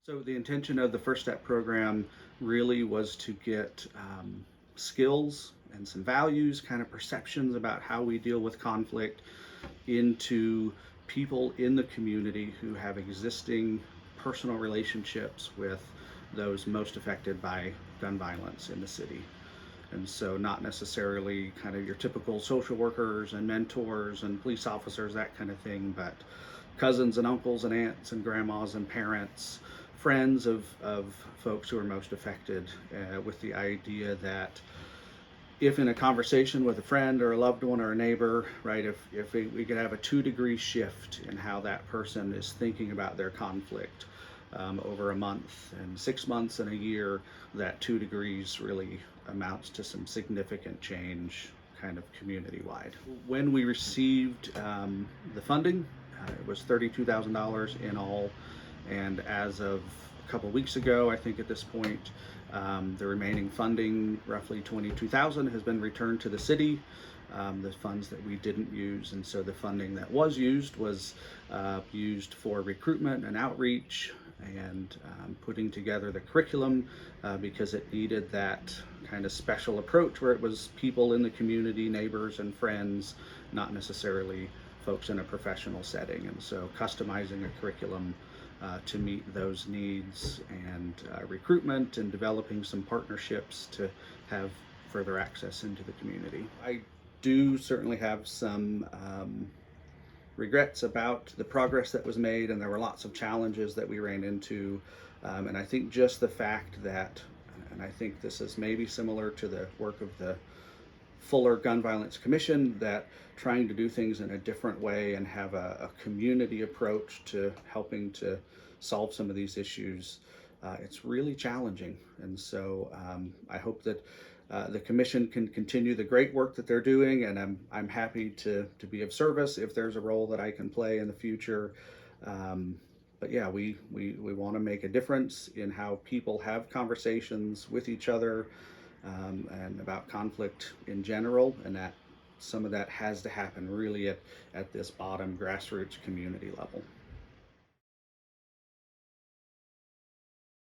So the intention of the First Step program really was to get skills and some values, kind of perceptions about how we deal with conflict into people in the community who have existing personal relationships with those most affected by gun violence in the city. And so, not necessarily kind of your typical social workers and mentors and police officers, that kind of thing, but cousins and uncles and aunts and grandmas and parents, friends of folks who are most affected, with the idea that if in a conversation with a friend or a loved one or a neighbor, right, if we could have a 2 degree shift in how that person is thinking about their conflict over a month and 6 months and a year, that 2 degrees really amounts to some significant change kind of community wide. When we received the funding, it was $32,000 in all, and as of a couple of weeks ago, I think at this point, the remaining funding, roughly 22,000, has been returned to the city. The funds that we didn't use, and so the funding that was used for recruitment and outreach and putting together the curriculum, because it needed that kind of special approach where it was people in the community, neighbors and friends, not necessarily folks in a professional setting. And so customizing a curriculum to meet those needs, and recruitment and developing some partnerships to have further access into the community. I do certainly have some regrets about the progress that was made, and there were lots of challenges that we ran into. And I think just the fact that, and I think this is maybe similar to the work of the Fuller Gun Violence Commission, that trying to do things in a different way and have a community approach to helping to solve some of these issues, it's really challenging. And so I hope that the commission can continue the great work that they're doing, and I'm happy to be of service if there's a role that I can play in the future. But yeah, we want to make a difference in how people have conversations with each other, and about conflict in general, and that some of that has to happen really at this bottom grassroots community level.